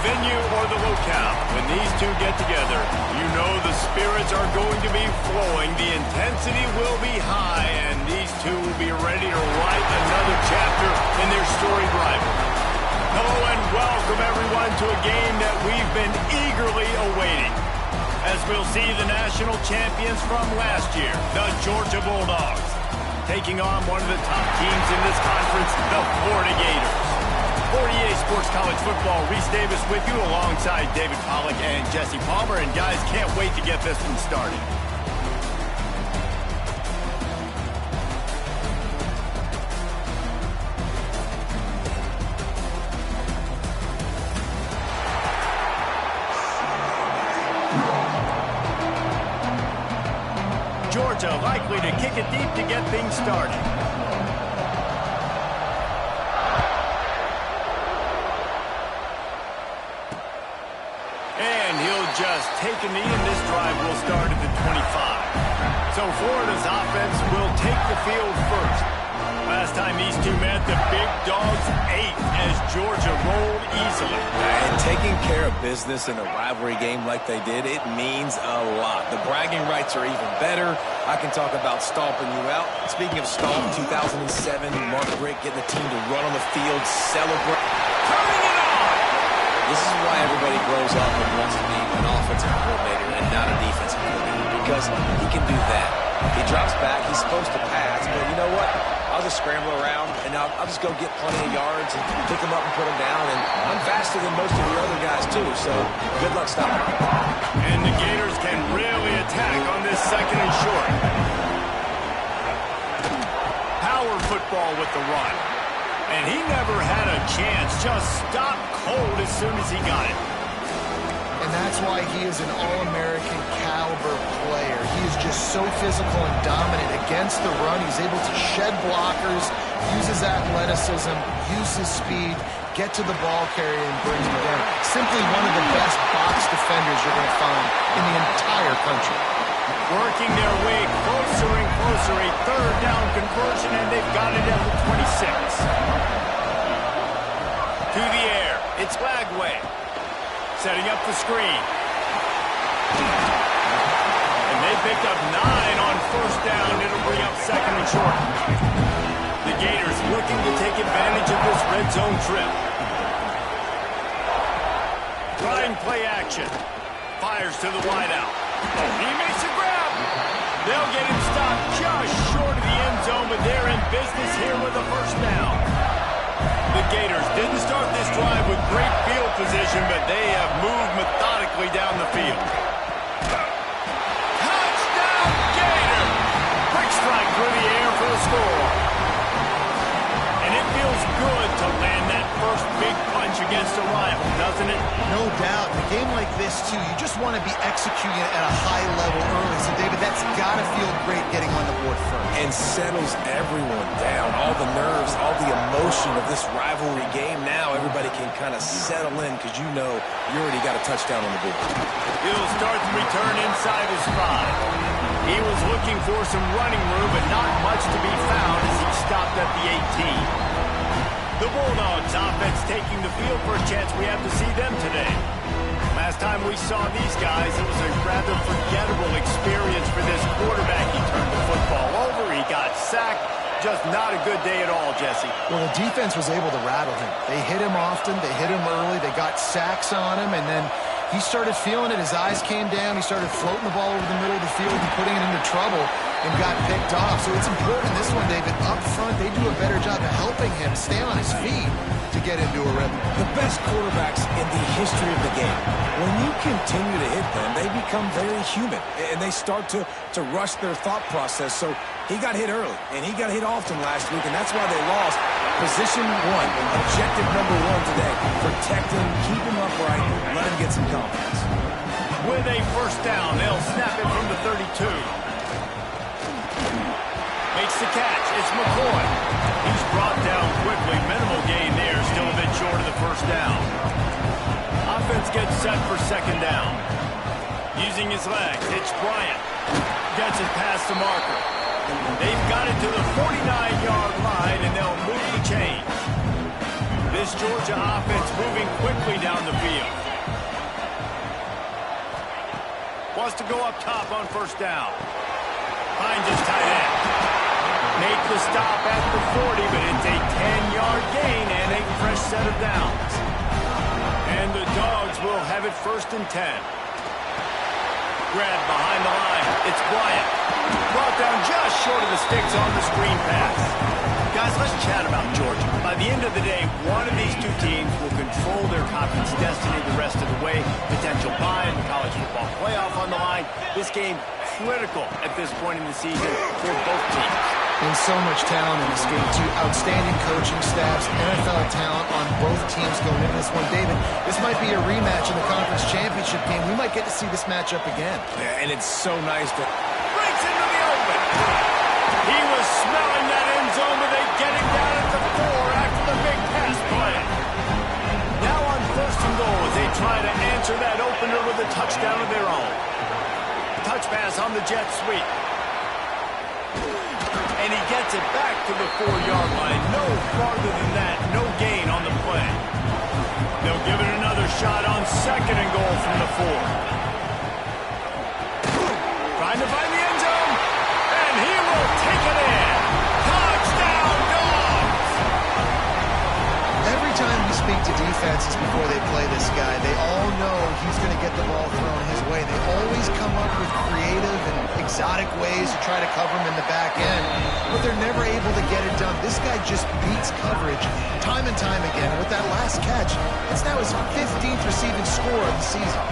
venue or the locale, when these two get together, you know the spirits are going to be flowing, the intensity will be high, and these two will be ready to write another chapter in their storied rivalry. Hello and welcome everyone to a game that we've been eagerly awaiting, as we'll see the national champions from last year, the Georgia Bulldogs, taking on one of the top teams in this conference, the Florida Gators. 48 Sports College Football, Reese Davis with you alongside David Pollack and Jesse Palmer. And guys, can't wait to get this one started. Georgia likely to kick it deep to get things started. Just take a knee, and this drive will start at the 25. So Florida's offense will take the field first. Last time these two met, the big dogs ate as Georgia rolled easily. And taking care of business in a rivalry game like they did, it means a lot. The bragging rights are even better. I can talk about stomping you out. Speaking of stomp, 2007, Mark Richt getting the team to run on the field, celebrate. Turning it on! This is why everybody grows up and wants to be an offensive coordinator and not a defensive coordinator, because he can do that. He drops back, he's supposed to pass, but you know what? I'll just scramble around, and I'll just go get plenty of yards and pick them up and put them down, and I'm faster than most of your other guys, too, so good luck stopping me. And the Gators can really attack on this second and short. Power football with the run. And he never had a chance, just stopped cold as soon as he got it. And that's why he is an All-American caliber player. He is just so physical and dominant against the run. He's able to shed blockers, use his athleticism, use his speed, get to the ball carrier and bring him down. Simply one of the best box defenders you're going to find in the entire country. Working their way closer and closer, a third down conversion, and they've got it at the 26. To the air, it's Lagway. Setting up the screen. And they picked up 9 on first down. It'll bring up second and short. The Gators looking to take advantage of this red zone trip. Trying play action. Fires to the wideout. He makes a grab. They'll get him stopped just short of the end zone, but they're in business here with a first down. The Gators didn't start this drive with great field position, but they have moved methodically down the field. Touchdown, Gator! Quick strike through the air for the score. And it feels good to land that first big punch against a rival, doesn't it? No doubt. In a game like this, too, you just want to be executing it at a high level early. So, David, that's got to feel great getting on the board first. And settles everyone down. All the nerves, all the emotion of this rivalry game. Now everybody can kind of settle in because you know you already got a touchdown on the board. He'll start the return inside his 5. He was looking for some running room, but not much to be found as he stopped at the 18. The Bulldogs offense taking the field for a chance we have to see them today. Last time we saw these guys, it was a rather forgettable experience for this quarterback. He turned the football over, he got sacked. Just not a good day at all, Jesse. Well, the defense was able to rattle him. They hit him often, they hit him early, they got sacks on him, and then he started feeling it. His eyes came down, he started floating the ball over the middle of the field and putting it into trouble and got picked off. So it's important in this one, David, up front, they do a better job of helping him stay on his feet to get into a rhythm. The best quarterbacks in the history of the game, when you continue to hit them, they become very human, and they start to rush their thought process. So he got hit early, and he got hit often last week, and that's why they lost. Position 1, objective number 1 today. Protect him, keep him upright, let him get some confidence. With a first down, they'll snap it from the 32. Makes the catch. It's McCoy. He's brought down quickly. Minimal gain there. Still a bit short of the first down. Offense gets set for second down. Using his legs, it's Bryant. Gets it past the marker. They've got it to the 49-yard line, and they'll move the chains. this Georgia offense moving quickly down the field. Wants to go up top on first down. Finds his tight end. Make the stop at the 40, but it's a 10-yard gain and a fresh set of downs. And the Dogs will have it 1st and 10. Grab behind the line. It's Bryant. Brought down just short of the sticks on the screen pass. Guys, let's chat about Georgia. By the end of the day, one of these two teams will control their conference destiny the rest of the way. Potential bye in the college football playoff on the line. This game critical at this point in the season for both teams. And so much talent in this game, too. Outstanding coaching staffs, NFL talent on both teams going into this one. David, this might be a rematch in the conference championship game. We might get to see this matchup again. Yeah, and it's so nice to... Breaks into the open. He was smelling that end zone, but they get him down at the 4 after the big pass play. Now on 1st and goal as they try to answer that opener with a touchdown of their own. Touch pass on the jet sweep. And he gets it back to the 4-yard line. No farther than that. No gain on the play. They'll give it another shot on 2nd and goal from the 4. Trying to find the end zone. And he will take it in. Touchdown, Dogs! Every time we speak to defenses before they play this guy, they all know he's going to get the ball thrown his way. They always come up with creative and exotic ways to try to cover him in the back end, but they're never able to get it done. This guy just beats coverage time and time again. And with that last catch, it's now his 15th receiving score of the season.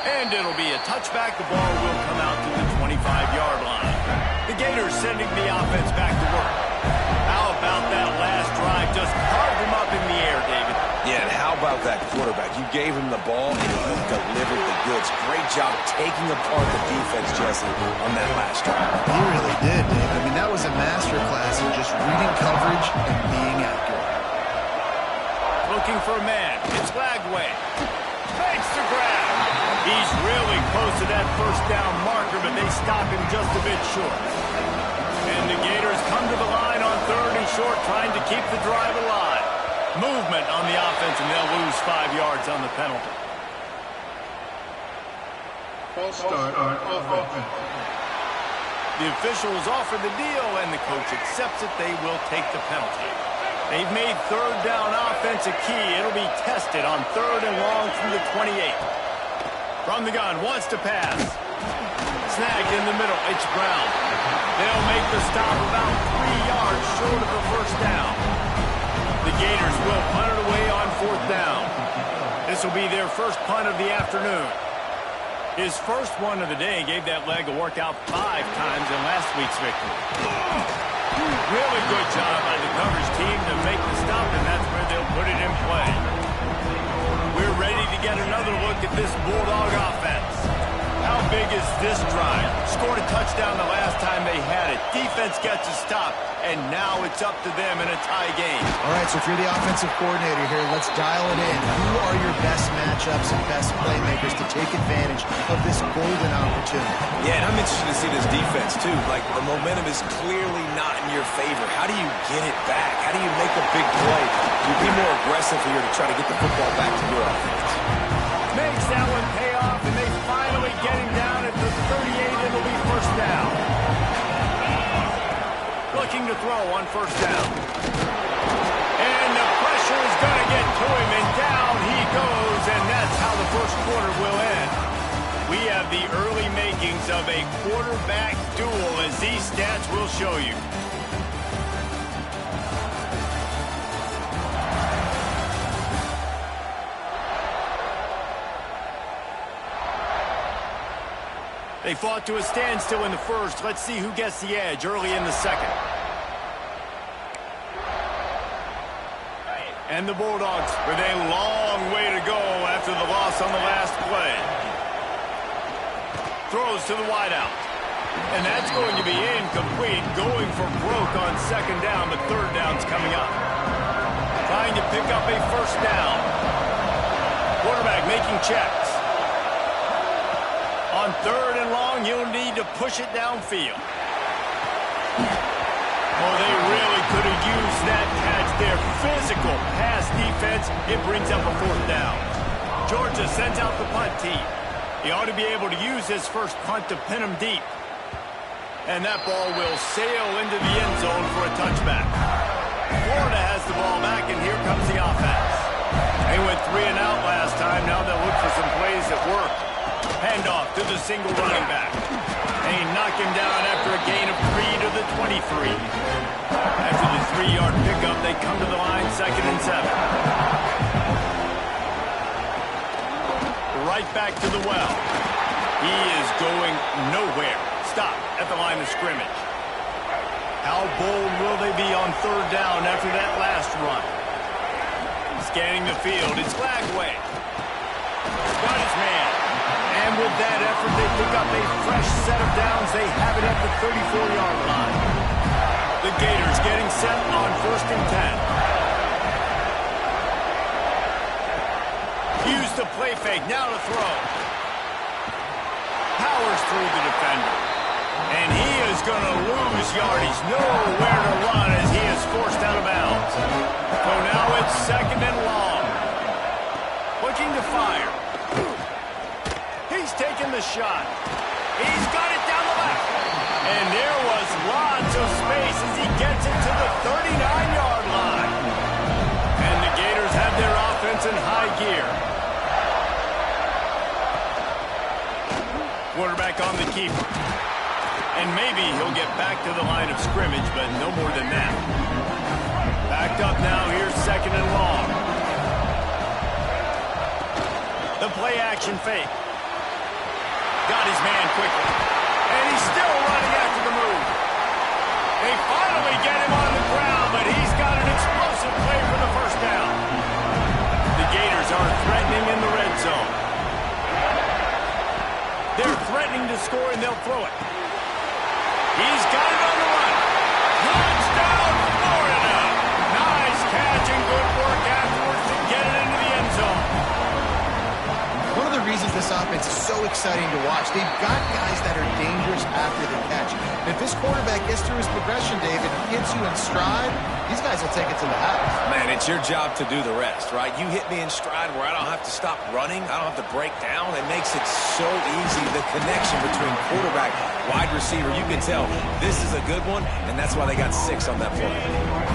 And it'll be a touchback. The ball will come out to the 25-yard line. The Gators sending the offense back to work. How about that last drive? Just carved him up in the air, David. Yeah, and how about that quarterback? You gave him the ball, and he delivered the goods. Great job taking apart the defense, Jesse, on that last drive. He really did, Dave. I mean, that was a masterclass in just reading coverage and being accurate. Looking for a man. It's Lagway. Fakes the grab. He's really close to that 1st down marker, but they stop him just a bit short. And the Gators come to the line on 3rd and short, trying to keep the drive alive. Movement on the offense, and they'll lose 5 yards on the penalty. False start on offense. The officials offer the deal, and the coach accepts it. They will take the penalty. They've made 3rd down offense a key. It'll be tested on 3rd and long from the 28. From the gun, wants to pass. Snagged in the middle, it's Brown. They'll make the stop about 3 yards short of the 1st down. The Gators will punt it away on 4th down. This will be their first punt of the afternoon. His first one of the day gave that leg a workout 5 times in last week's victory. Really good job by the coverage team to make the stop, and that's where they'll put it in play. We're ready to get another look at this Bulldog offense. How big is this drive? Scored a touchdown the last time they had it. Defense gets a stop, and now it's up to them in a tie game. All right, so if you're the offensive coordinator here, let's dial it in. Who are your best matchups and best playmakers to take advantage of this golden opportunity? Yeah, and I'm interested to see this defense, too. Like, the momentum is clearly not in your favor. How do you get it back? How do you make a big play? You be more aggressive here to try to get the football back to your offense. Makes that one pay off, and they finally get him down at the 38. It'll be 1st down. Looking to throw on 1st down. And the pressure is going to get to him, and down he goes, and that's how the 1st quarter will end. We have the early makings of a quarterback duel, as these stats will show you. They fought to a standstill in the 1st. Let's see who gets the edge early in the 2nd. And the Bulldogs with a long way to go after the loss on the last play. Throws to the wideout. And that's going to be incomplete. Going for broke on 2nd down, but 3rd down's coming up. Trying to pick up a 1st down. Quarterback making checks. On 3rd and long, you'll need to push it downfield. Oh, they really could have used that catch there. Physical pass defense. It brings up a 4th down. Georgia sends out the punt team. He ought to be able to use his first punt to pin him deep. And that ball will sail into the end zone for a touchback. Florida has the ball back, and here comes the offense. They went 3 and out last time. Now they'll look for some plays that work. Handoff to the single running back. They knock him down after a gain of 3 to the 23. After the 3-yard pickup, they come to the line, 2nd and 7. Right back to the well. He is going nowhere. Stop at the line of scrimmage. How bold will they be on 3rd down after that last run? Scanning the field, it's Lagway. Got his man. And with that effort, they pick up a fresh set of downs. They have it at the 34-yard line. The Gators getting set on 1st and 10. Use the play fake, now to throw. Powers through the defender. And he is going to lose yardage. Nowhere to run as he is forced out of bounds. So now it's 2nd and long. Looking to fire. He's taking the shot. He's got it down the left. And there was lots of space as he gets it to the 39-yard line. And the Gators have their offense in high gear. Quarterback on the keeper. And maybe he'll get back to the line of scrimmage, but no more than that. Backed up now, here's 2nd and long. The play action fake. Got his man quickly. And he's still running after the move. They finally get him on the ground, but he's got an explosive play for the 1st down. The Gators are threatening in the red zone. They're threatening to score, and they'll throw it. He's got it on the run. Touchdown, Florida. Nice catch and good work afterwards to get it into the end zone. One of the reasons this offense is so exciting to watch, they've got guys that are dangerous after the catch. And if this quarterback gets through his progression, David, and gets you in stride, these guys will take it to the house. Man, it's your job to do the rest, right? You hit me in stride where I don't have to stop running. I don't have to break down. It makes it so easy, the connection between quarterback, wide receiver. You can tell this is a good one, and that's why they got 6 on that play.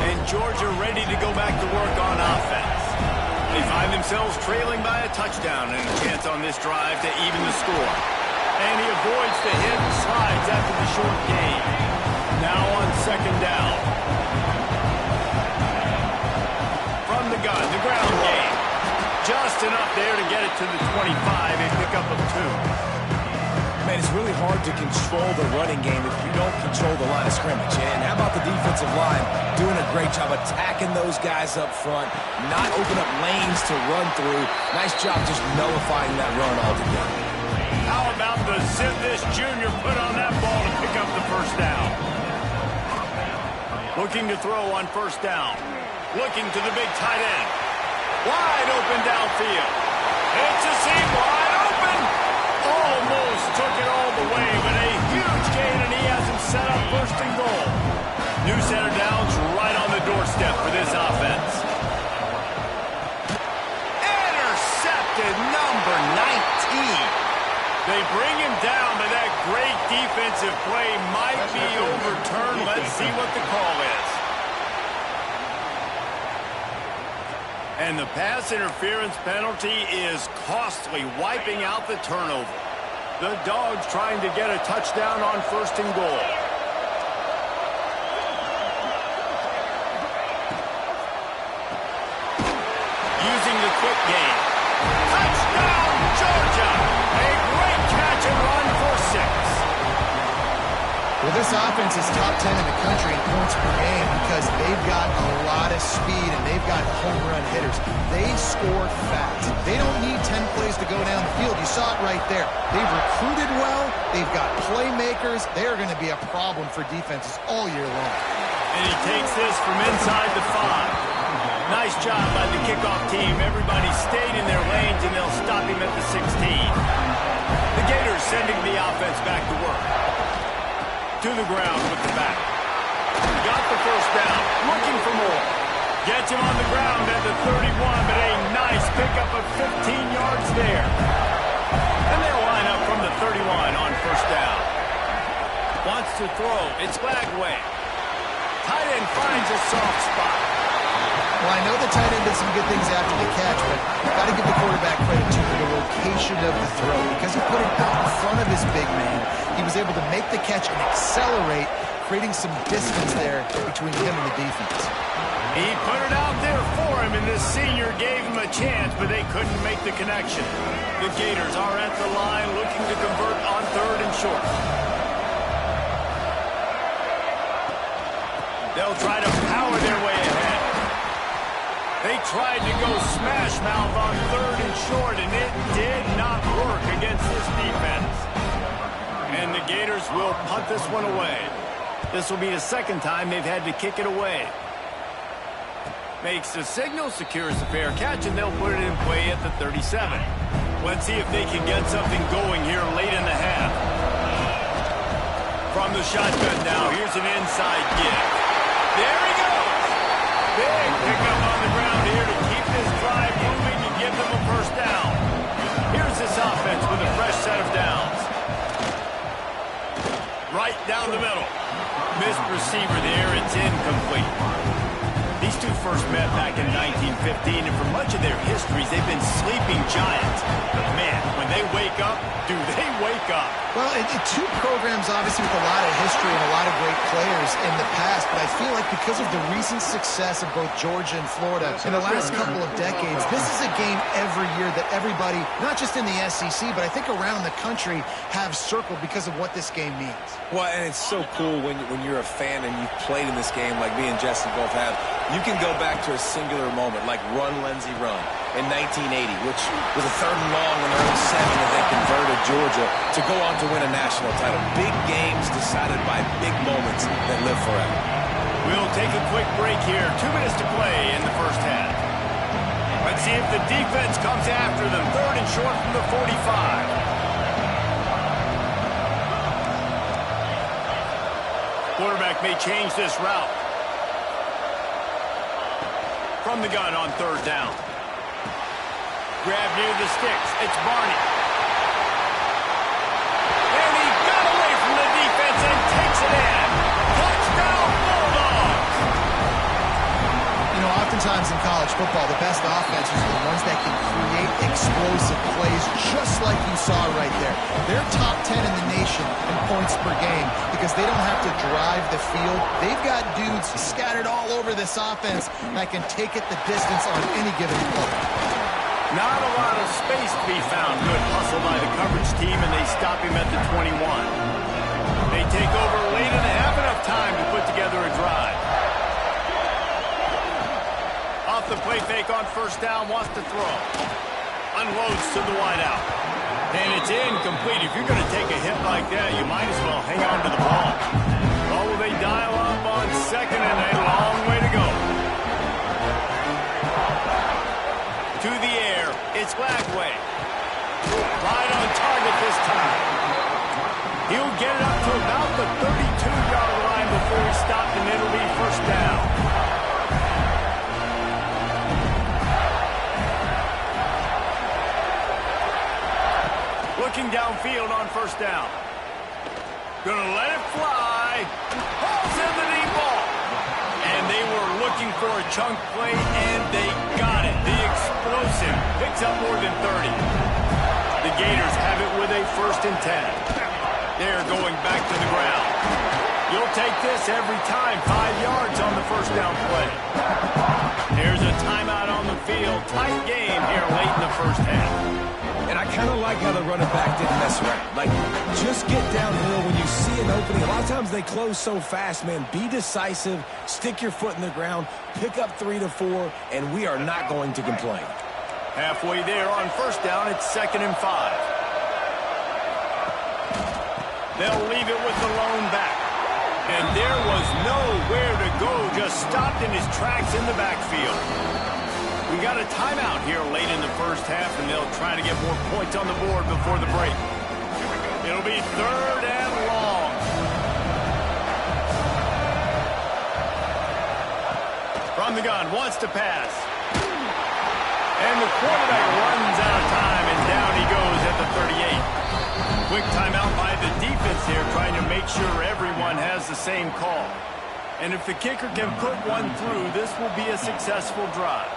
And Georgia ready to go back to work on offense. They find themselves trailing by a touchdown and a chance on this drive to even the score. And he avoids the hit and slides after the short gain. Now on 2nd down. From the gun, the ground game. Just enough there to get it to the 25, a pickup of 2. Man, it's really hard to control the running game if you don't control the line of scrimmage. And how about the defensive line doing a great job attacking those guys up front, not open up lanes to run through. Nice job just nullifying that run altogether. How about the zip this junior put on that ball to pick up the 1st down? Looking to throw on 1st down. Looking to the big tight end. Wide open downfield. It's a seam wide open. Almost took it all the way, but a huge gain, and he has him set up 1st and goal. New center downs right on the doorstep for this offense. Intercepted, number 19. They bring him down, but that great defensive play might be overturned. Let's see what the call is. And the pass interference penalty is costly, wiping out the turnover. The Dogs trying to get a touchdown on 1st and goal. Using the quick game. Touchdown, Georgia! A great catch and run for 6. Well, this offense is top 10 in the country in points per game because they've got a lot of speed and they've got home run hitters. They score fast. They don't need 10 plays to go down the field. You saw it right there. They've recruited well. They've got playmakers. They are going to be a problem for defenses all year long. And he takes this from inside the 5. Nice job by the kickoff team. Everybody stayed in their lanes, and they'll stop him at the 16. The Gators Gators sending the offense back to work. To the ground with the back. Got the first down. Looking for more. Gets him on the ground at the 31, but a nice pickup of 15 yards there. And they'll line up from the 31 on first down. Wants to throw. It's Glagway. Tight end finds a soft spot. Well, I know the tight end did some good things after the catch, but got to give the quarterback credit too for the location of the throw. Because he put it out in front of his big man, he was able to make the catch and accelerate, creating some distance there between him and the defense. He put it out there for him, and the senior gave him a chance, but they couldn't make the connection. The Gators are at the line looking to convert on 3rd and short. They'll try to power their way ahead. They tried to go smash mouth on 3rd and short, and it did not work against this defense. And the Gators will punt this one away. This will be the second time they've had to kick it away. Makes the signal, secures the fair catch, and they'll put it in play at the 37. Let's see if they can get something going here late in the half. From the shotgun now, here's an inside give. There he goes. Big pickup on the ground here to keep this drive moving and give them a first down. Here's this offense with a fresh set of downs. Right down the middle. Missed receiver there. It's incomplete. These two first met back in 1915, and for much of their histories, they've been sleeping giants. But man, when they wake up, do they wake up? Well, two programs, obviously, with a lot of history and a lot of great players in the past, but I feel like because of the recent success of both Georgia and Florida in the last couple of decades, this is a game every year that everybody, not just in the SEC, but I think around the country, have circled because of what this game means. Well, and it's so cool when you're a fan and you've played in this game like me and Jesse both have. You can go back to a singular moment like Run, Lindsey, Run in 1980, which was a 3rd and long in the early 7 that they converted Georgia to go on to win a national title. Big games decided by big moments that live forever. We'll take a quick break here. 2 minutes to play in the first half. Let's see if the defense comes after them. 3rd and short from the 45. Quarterback may change this route. From the gun on 3rd down. Grab near the sticks. It's Barney. And he got away from the defense and takes it in. Touchdown, Bulldogs! You know, oftentimes in college football, the best offenses are the ones that can create explosive plays, just like you saw right there. They're top 10 in the nation in points per game because they don't have to drive the field. They've got dudes scattered all over this offense that can take it the distance on any given play. Not a lot of space to be found. Good hustle by the coverage team, and they stop him at the 21. They take over late in the half, enough time to put together a drive. Off the play fake on 1st down, wants to throw. Unloads to the wideout. And it's incomplete. If you're going to take a hit like that, you might as well hang on to the ball. Oh, they dial up on 2nd, and a long way to go. To the air, it's Glagway. Right on target this time. He'll get it up to about the 32-yard line before he stopped, and it'll be first down. Looking downfield on 1st down. Gonna let it fly. Hauls in the deep ball. And they were looking for a chunk play, and they got it. The explosive picks up more than 30. The Gators have it with a 1st and 10. They're going back to the ground. You'll take this every time. 5 yards on the 1st down play. There's a timeout on the field. Tight game here late in the first half. And I kind of like how the running back didn't mess around. Like, just get downhill when you see an opening. A lot of times they close so fast, man. Be decisive, stick your foot in the ground, pick up 3 to 4, and we are not going to complain. Halfway there on 1st down, it's 2nd and 5. They'll leave it with the lone back. And there was nowhere to go, just stopped in his tracks in the backfield. We got a timeout here late in the first half, and they'll try to get more points on the board before the break. It'll be 3rd and long. From the gun, wants to pass. And the quarterback runs out of time, and down he goes at the 38. Quick timeout by the defense here, trying to make sure everyone has the same call. And if the kicker can put one through, this will be a successful drive.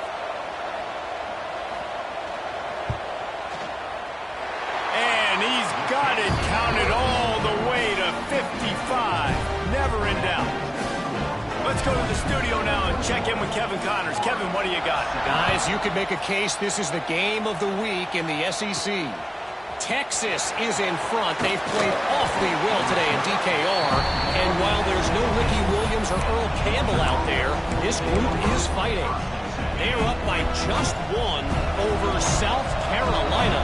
And he's got it counted all the way to 55. Never in doubt. Let's go to the studio now and check in with Kevin Connors. Kevin, what do you got? Guys, you could make a case this is the game of the week in the SEC. Texas is in front. They've played awfully well today in DKR. And while there's no Ricky Williams or Earl Campbell out there, this group is fighting. They're up by just 1 over South Carolina.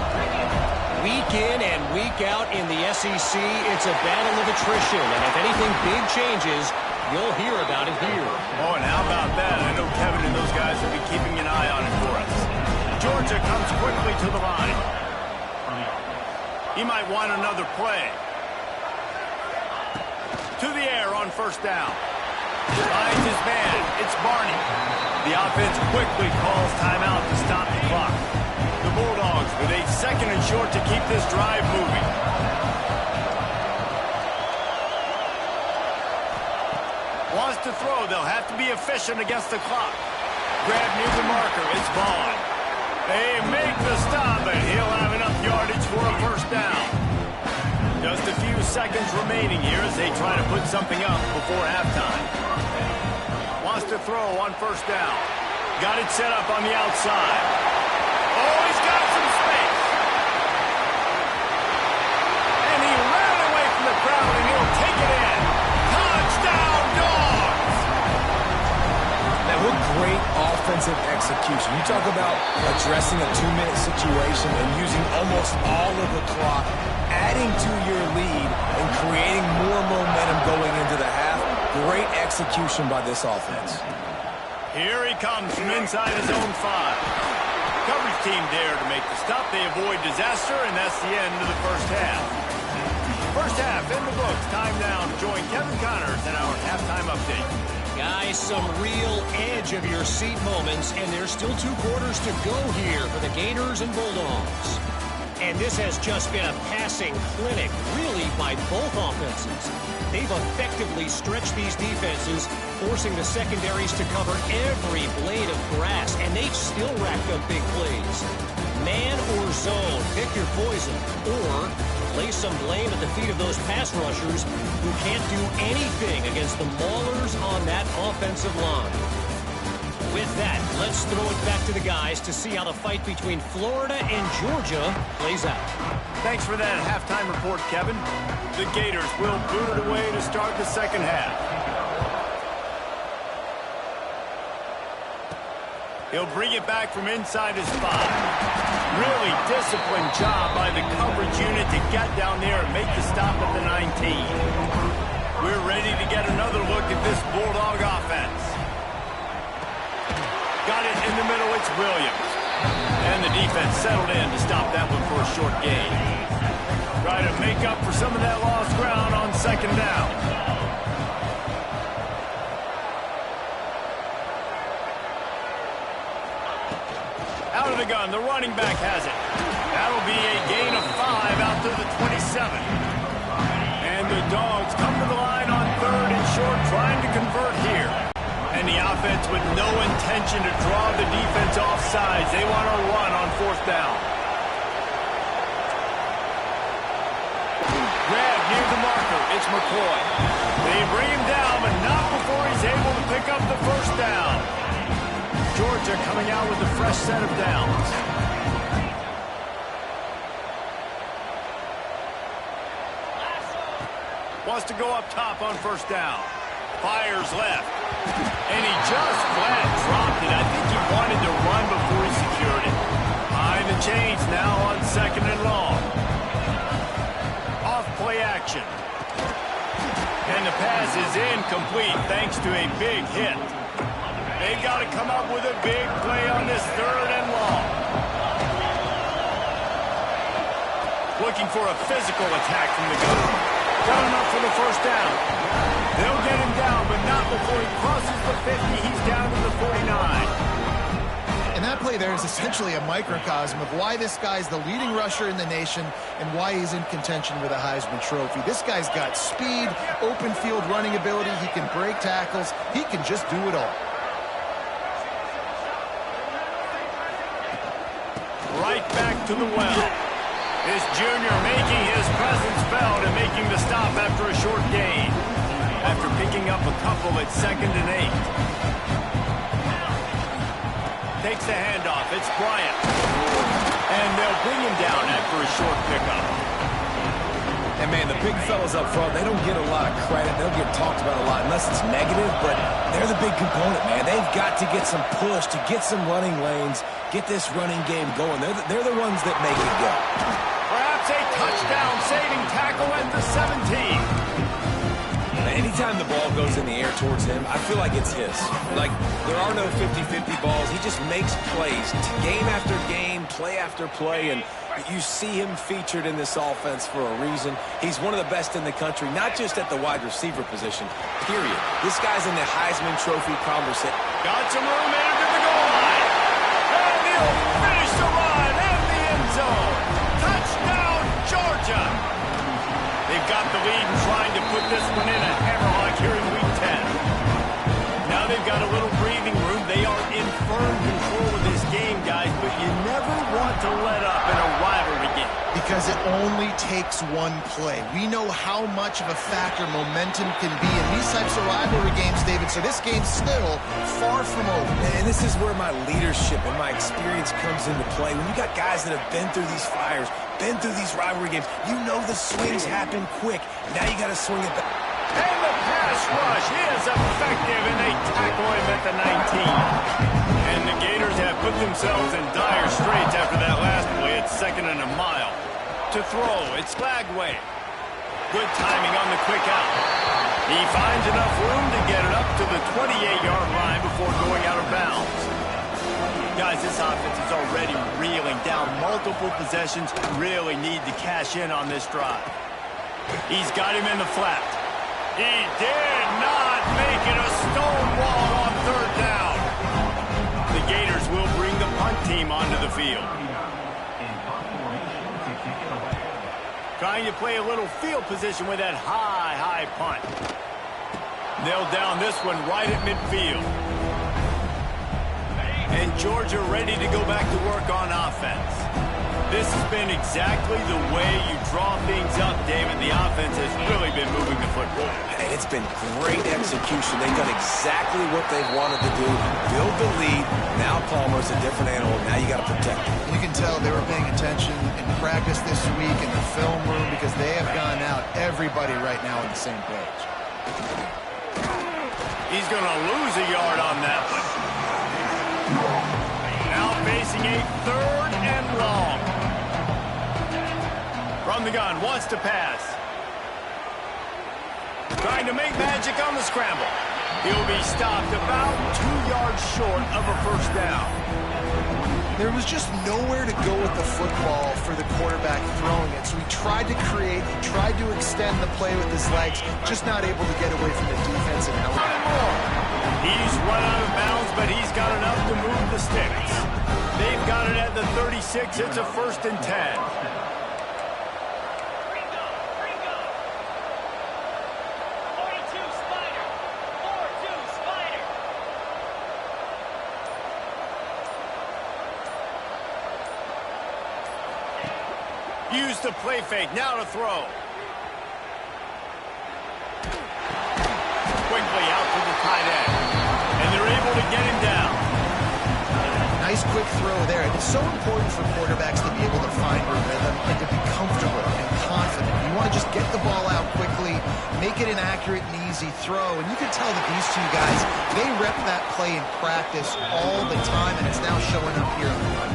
Week in and week out in the SEC, it's a battle of attrition. And if anything big changes, you'll hear about it here. Oh, and how about that? I know Kevin and those guys will be keeping an eye on it for us. Georgia comes quickly to the line. He might want another play. To the air on 1st down. Finds his man. It's Barney. The offense quickly calls timeout to stop the clock. The Bulldogs with a 2nd and short to keep this drive moving. Wants to throw. They'll have to be efficient against the clock. Grab near the marker. It's Vaughn. They make the stop, and he'll have enough yardage for a 1st down. Just a few seconds remaining here as they try to put something up before halftime. Wants to throw on 1st down. Got it set up on the outside. Oh, he's got some space. And he ran away from the crowd, and he'll take it in. Touchdown, Dogs! Now, what great offensive execution. You talk about addressing a 2-minute situation and using almost all of the clock, adding to your lead and creating more momentum going into the half. Great execution by this offense. Here he comes from inside his own 5. Coverage team there to make the stop. They avoid disaster, and that's the end of the 1st half. 1st half in the books. Time now to join Kevin Connors in our halftime update. Guys, some real edge of your seat moments, and there's still 2 quarters to go here for the Gators and Bulldogs. And this has just been a passing clinic, really, by both offenses. They've effectively stretched these defenses, forcing the secondaries to cover every blade of grass, and they've still racked up big plays. Man or zone, pick your poison, or lay some blame at the feet of those pass rushers who can't do anything against the maulers on that offensive line. With that, let's throw it back to the guys to see how the fight between Florida and Georgia plays out. Thanks for that halftime report, Kevin. The Gators will boot it away to start the 2nd half. He'll bring it back from inside his 5. Really disciplined job by the coverage unit to get down there and make the stop at the 19. We're ready to get another look at this Bulldog offense. Got it in the middle, it's Williams. And the defense settled in to stop that one for a short gain. Try to make up for some of that lost ground on 2nd down. Out of the gun, the running back has it. That'll be a gain of 5 out to the 27. And the Dogs come to the line on 3rd and short, trying to convert here. And the offense with no intention to draw the defense off sides. They want to run on 4th down. Grab near the marker. It's McCoy. They bring him down, but not before he's able to pick up the 1st down. Georgia coming out with a fresh set of downs. Wants to go up top on 1st down. Fires left. And he just flat dropped it. I think he wanted to run before he secured it. Behind the chains now on 2nd and long. Off play action. And the pass is incomplete thanks to a big hit. They got to come up with a big play on this 3rd and long. looking for a physical attack from the gun. Got enough for the first down. They'll get him down, but not before he crosses the 50. He's down to the 49. And that play there is essentially a microcosm of why this guy's the leading rusher in the nation and why he's in contention with a Heisman Trophy. This guy's got speed, open field running ability. He can break tackles. He can just do it all. Right back to the well. This junior making his presence felt and making the stop after a short gain. After picking up a couple at 2nd and 8. Takes the handoff. It's Bryant. And they'll bring him down after a short pickup. And, man, the big fellas up front, they don't get a lot of credit. They don't get talked about a lot unless it's negative, but they're the big component, man. They've got to get some push, to get some running lanes, get this running game going. They're the ones that make it go. Perhaps a touchdown-saving tackle at the 17. Anytime the ball goes in the air towards him, I feel like it's his. Like, there are no 50-50 balls. He just makes plays, game after game, play after play, and you see him featured in this offense for a reason. He's one of the best in the country, not just at the wide receiver position, period. This guy's in the Heisman Trophy conversation. Got some room into the goal line. And he'll finish the run in the end zone. Touchdown, Georgia. They've got the lead and trying to put this one in a hammerlock here in Week 10. Now they've got a little breathing room. They are in firm control of this game, guys, but you never want to let up in a rivalry game. Because it only takes one play. We know how much of a factor momentum can be in these types of rivalry games, David, so this game's still far from over. And this is where my leadership and my experience comes into play. When you got guys that have been through these fires, been through these rivalry games, you know the swings happen quick. Now you got to swing it back. And the pass rush is effective, and they tackle him at the 19. And the Gators have put themselves in dire straits after that last play. It's 2nd and a mile. To throw, it's Lagway. Good timing on the quick out. He finds enough room to get it up to the 28-yard line before going out of bounds. Guys, this offense is already reeling down multiple possessions. Really need to cash in on this drive. He's got him in the flat. He did not make it a stonewall on 3rd down. The Gators will bring the punt team onto the field. Trying to play a little field position with that high punt. Nailed down this one right at midfield. And Georgia ready to go back to work on offense. This has been exactly the way you draw things up, David. The offense has really been moving the football. And it's been great execution. They've done exactly what they've wanted to do. Build the lead. Now Palmer's a different animal. Now you got to protect him. You can tell they were paying attention in practice this week in the film room because they have gone out, everybody right now on the same page. He's going to lose a yard on that one. Now facing a 3rd and long. From the gun, wants to pass. Trying to make magic on the scramble. He'll be stopped about 2 yards short of a first down. There was just nowhere to go with the football for the quarterback throwing it. So he tried to create, he tried to extend the play with his legs, just not able to get away from the defensive element. He's run out of bounds, but he's got enough to move the sticks. They've got it at the 36. It's a 1st and 10. Use the play fake, now to throw. Quickly out to the tight end. And they're able to get him down. Nice quick throw there. And it's so important for quarterbacks to be able to find a rhythm and to be comfortable and confident. You want to just get the ball out quickly, make it an accurate and easy throw. And you can tell that these two guys, they rep that play in practice all the time, and it's now showing up here on the run.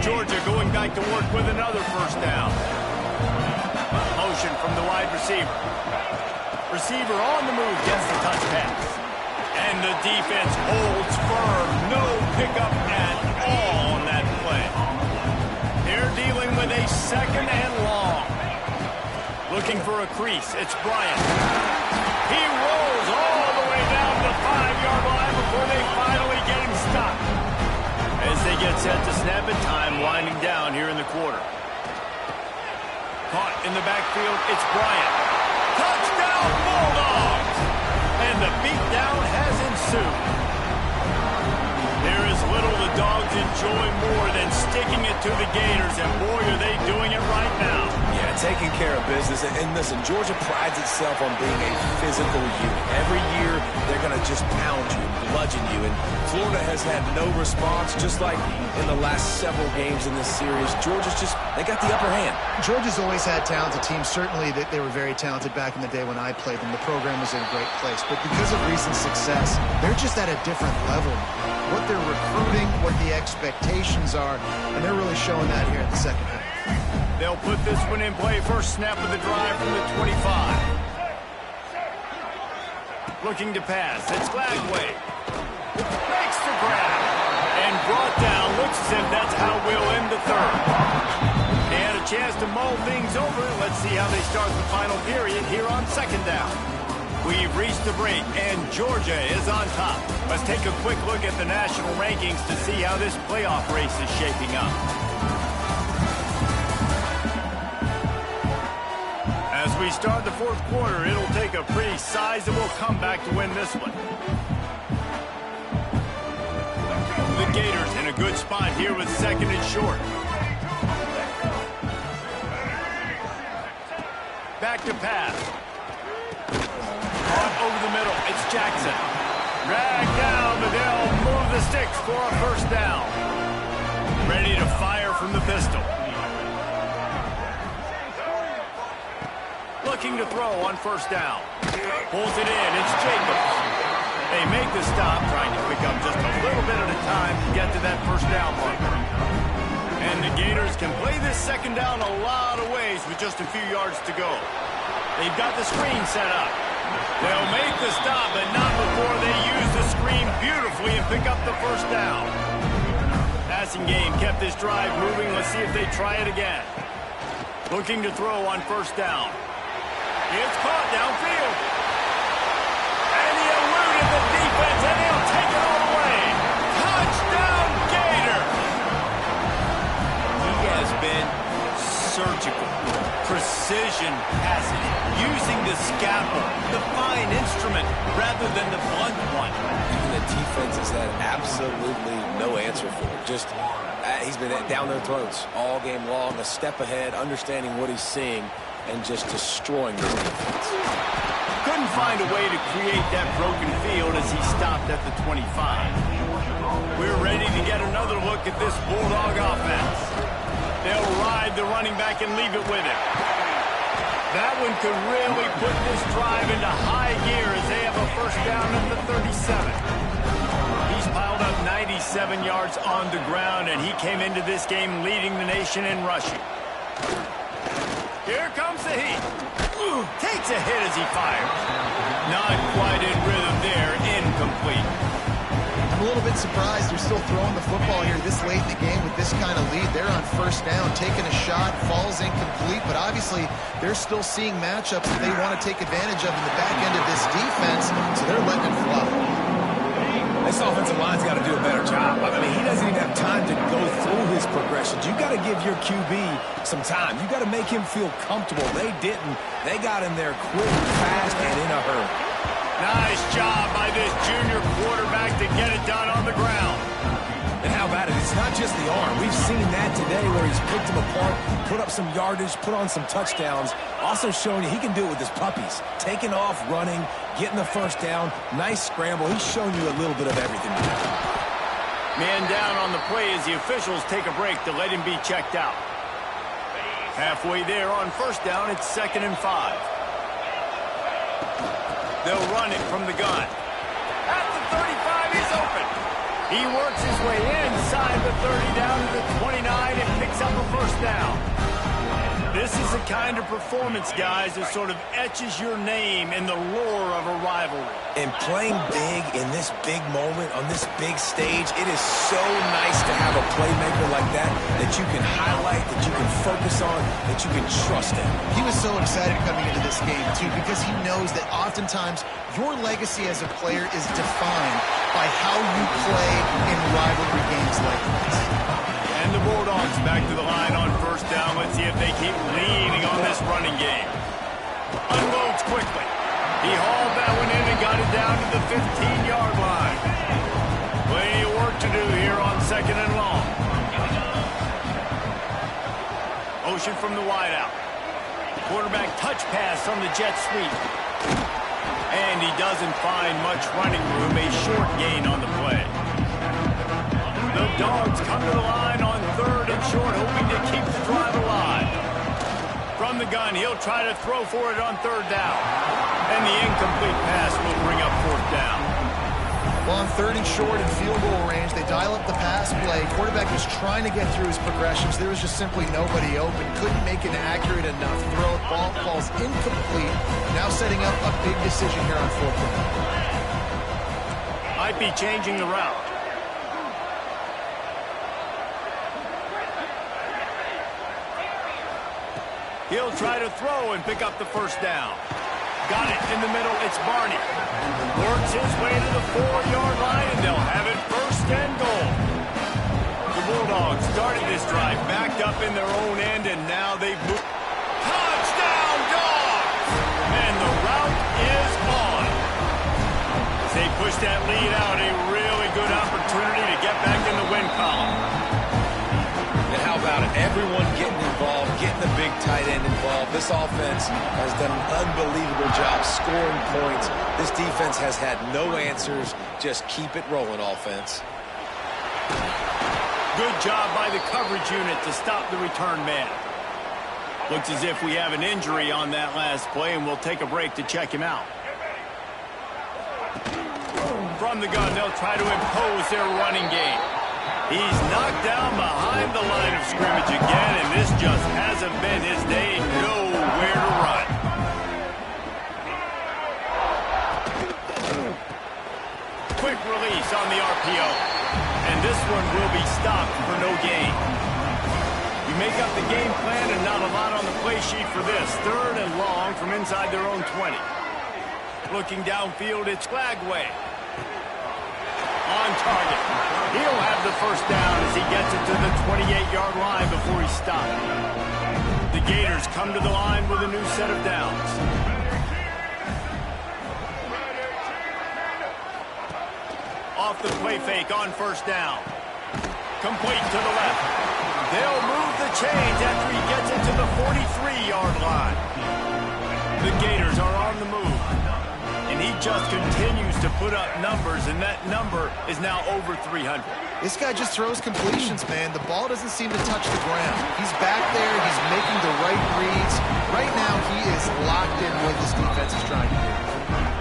Georgia going back to work with another first down. Motion from the wide receiver. Receiver on the move gets the touch pass. And the defense holds firm. No pickup at all on that play. They're dealing with a 2nd Looking for a crease. It's Bryant. He rolls all the way down the 5-yard line before they finally get him stopped. As they get set to snap it, time winding down here in the quarter. Caught in the backfield, it's Bryant. Touchdown Bulldogs! And the beatdown has ensued. There is little the Dogs enjoy more than sticking it to the Gators, and boy, are they doing it right now. Yeah, taking care of business. And listen, Georgia prides itself on being a physical unit. Every year, they're going to just pound you, bludgeon you. And Florida has had no response, just like in the last several games in this series. Georgia's just, they got the upper hand. Georgia's always had talented teams. Certainly, they were very talented back in the day when I played them. The program was in a great place. But because of recent success, they're just at a different level. What they're recruiting, what the expectations are, and they're really showing that here in the second half. They'll put this one in play. First snap of the drive from the 25. Looking to pass. It's Lagway. Makes the grab. And brought down. Looks as if that's how we'll end the third. They had a chance to mull things over. Let's see how they start the final period here on second down. We've reached the break, and Georgia is on top. Let's take a quick look at the national rankings to see how this playoff race is shaping up. As we start the fourth quarter, it'll take a pretty sizable comeback to win this one. The Gators in a good spot here with second and short. Back to pass. Caught over the middle. It's Jackson. Dragged down, but they'll move the sticks for a first down. Ready to fire from the pistol. Looking to throw on first down. Pulls it in. It's Jacobs. They make the stop, trying to pick up just a little bit at a time to get to that first down marker. And the Gators can play this second down a lot of ways with just a few yards to go. They've got the screen set up. They'll make the stop, but not before they use the screen beautifully and pick up the first down. Passing game kept this drive moving. Let's see if they try it again. Looking to throw on first down. It's caught downfield. And he eluded the defense, and he'll take it all the way. Touchdown, Gator! He has been surgical. Precision passing, using the scalpel, the fine instrument, rather than the blunt one. And the defense has had absolutely no answer for it. Just, he's been down their throats all game long, a step ahead, understanding what he's seeing, and just destroying this defense. Couldn't find a way to create that broken field as he stopped at the 25. We're ready to get another look at this Bulldog offense. They'll ride the running back and leave it with him. That one could really put this drive into high gear as they have a first down at the 37. He's piled up 97 yards on the ground, and he came into this game leading the nation in rushing. Here comes the heat. Takes a hit as he fires. Not quite in rhythm there. Incomplete. I'm a little bit surprised they're still throwing the football here this late in the game with this kind of lead. They're on first down, taking a shot, falls incomplete, but obviously they're still seeing matchups that they want to take advantage of in the back end of this defense, so they're letting it fly. This offensive line's got to do a better job. I mean, he doesn't even have time to go through his progressions. You got to give your QB some time. You got to make him feel comfortable. They didn't. They got him there quick, fast, and in a hurry. Nice job by this junior quarterback to get it done on the ground. And how about it? It's not just the arm. We've seen that today where he's picked them apart, put up some yardage, put on some touchdowns. Also showing you he can do it with his puppies. Taking off, running, getting the first down. Nice scramble. He's shown you a little bit of everything. Man down on the play as the officials take a break to let him be checked out. Halfway there on first down, it's 2nd and 5. They'll run it from the gun. At the 35, he's open. He works his way inside the 30 down to the 29 and picks up a first down. This is the kind of performance, guys, that sort of etches your name in the lore of a rivalry. And playing big in this big moment, on this big stage, it is so nice to have a playmaker like that you can highlight, that you can focus on, that you can trust in. He was so excited coming into this game, too, because he knows that oftentimes your legacy as a player is defined by how you play in rivalry games like this. And the Bulldogs back to the line on first down. Let's see if they keep leaning on this running game. Unloads quickly. He hauled that one in and got it down to the 15-yard line. Plenty of work to do here on second and long. Motion from the wideout. Quarterback touch pass on the jet sweep. And he doesn't find much running room. A short gain on the play. The Dogs come to the line on third and short, hoping to keep the drive alive. From the gun, he'll try to throw for it on third down. And the incomplete pass will bring up fourth down. Well, on third and short and field goal range, they dial up the pass play. Quarterback was trying to get through his progressions. There was just simply nobody open. Couldn't make an accurate enough throw. Ball falls incomplete. Now setting up a big decision here on fourth down. Might be changing the route. He'll try to throw and pick up the first down. Got it in the middle. It's Barney. Works his way to the 4-yard line, and they'll have it first and goal. The Bulldogs started this drive backed up in their own end, and now they've moved. Touchdown, Dogs! And the route is on. As they push that lead out, a really good opportunity to get back in the win column. And how about it? Everyone getting involved, getting the big tight end involved. This offense has done an unbelievable job scoring points. This defense has had no answers. Just keep it rolling, offense. Good job by the coverage unit to stop the return man. Looks as if we have an injury on that last play, and we'll take a break to check him out. From the gun, they'll try to impose their running game. He's knocked down behind the line of scrimmage again, and this just hasn't been his day. Nowhere to run. Quick release on the RPO. And this one will be stopped for no gain. You make up the game plan and not a lot on the play sheet for this. Third and long from inside their own 20. Looking downfield, it's Flagway. On target. He'll have the first down as he gets it to the 28-yard line before he's stopped. The Gators come to the line with a new set of downs. Off the play fake on first down. Complete to the left. They'll move the chains after he gets it to the 43-yard line. The Gators are on the move. And he just continues to put up numbers, and that number is now over 300. This guy just throws completions, man. The ball doesn't seem to touch the ground. He's back there. He's making the right reads. Right now, he is locked in what this defense is trying to do.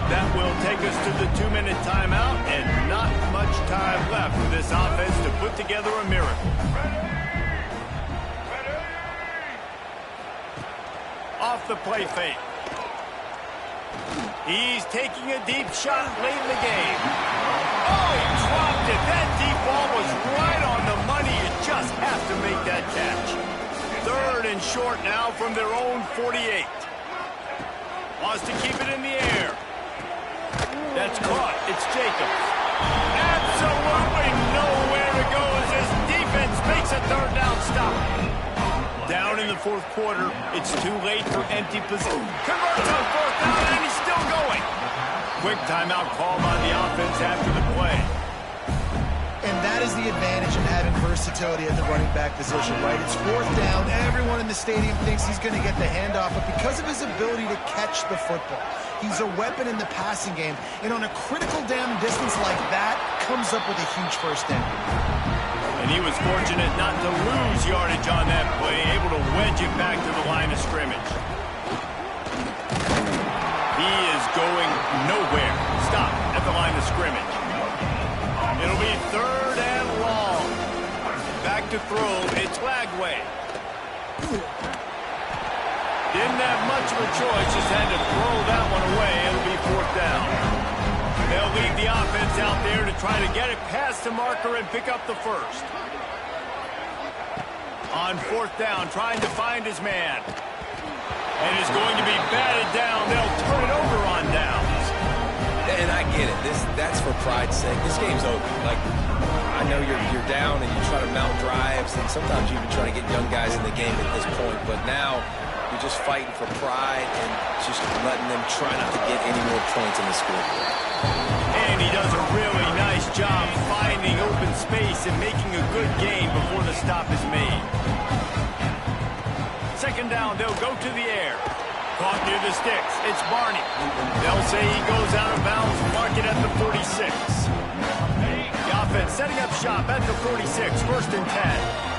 That will take us to the 2-minute timeout, and not much time left for this offense to put together a miracle. Off the play fake. He's taking a deep shot late in the game. Oh, he dropped it. That deep ball was right on the money. You just have to make that catch. Third and short now from their own 48. Wants to keep it in the air. That's caught. It's Jacobs. Absolutely nowhere to go as this defense makes a third down stop. Down in the fourth quarter, it's too late for empty possession. Converts on fourth down, and he's still going. Quick timeout call by the offense after the play. And that is the advantage of having versatility at the running back position, right? It's fourth down. Everyone in the stadium thinks he's going to get the handoff, but because of his ability to catch the football, he's a weapon in the passing game. And on a critical down distance like that, comes up with a huge first down. And he was fortunate not to lose yardage on that play, able to wedge it back to the line of scrimmage. He is going nowhere. Stop at the line of scrimmage. It'll be third and long. Back to throw. It's Flagway. Didn't have much of a choice, just had to throw that one away. It'll be 4th down. They'll leave the offense out there to try to get it past the marker and pick up the first. On 4th down, trying to find his man. And is going to be batted down. They'll turn it over on downs. And I get it. That's for pride's sake. This game's over. Like, I know you're down and you try to mount drives, and sometimes you even try to get young guys in the game at this point. But now you're just fighting for pride and just letting them try not to get any more points in the scoreboard. And he does a really nice job finding open space and making a good gain before the stop is made. 2nd down, they'll go to the air. Caught near the sticks. It's Barney. They'll say he goes out of bounds, mark it at the 46. The offense setting up shop at the 46, 1st and 10.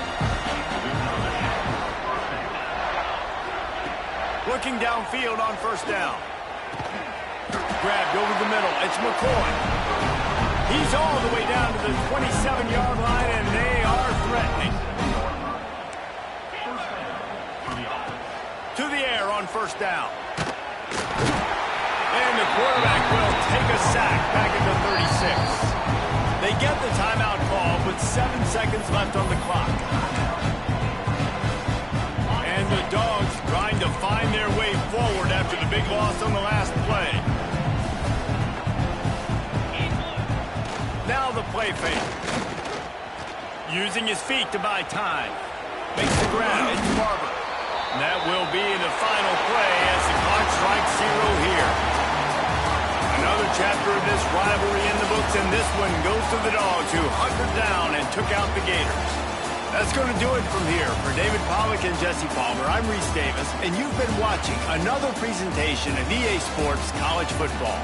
Looking downfield on 1st down. Grabbed over the middle. It's McCoy. He's all the way down to the 27-yard line, and they are threatening. To the air on 1st down. And the quarterback will take a sack back at the 36. They get the timeout call with 7 seconds left on the clock. And the Dogs trying to find their way forward after the big loss on the last play. Now the play fake. Using his feet to buy time. Makes the grab. It's Barber. And that will be the final play as the clock strikes 0 here. Another chapter of this rivalry in the books, and this one goes to the Dogs, who hunkered down and took out the Gators. That's going to do it from here. For David Pollack and Jesse Palmer, I'm Reese Davis, and you've been watching another presentation of EA Sports College Football.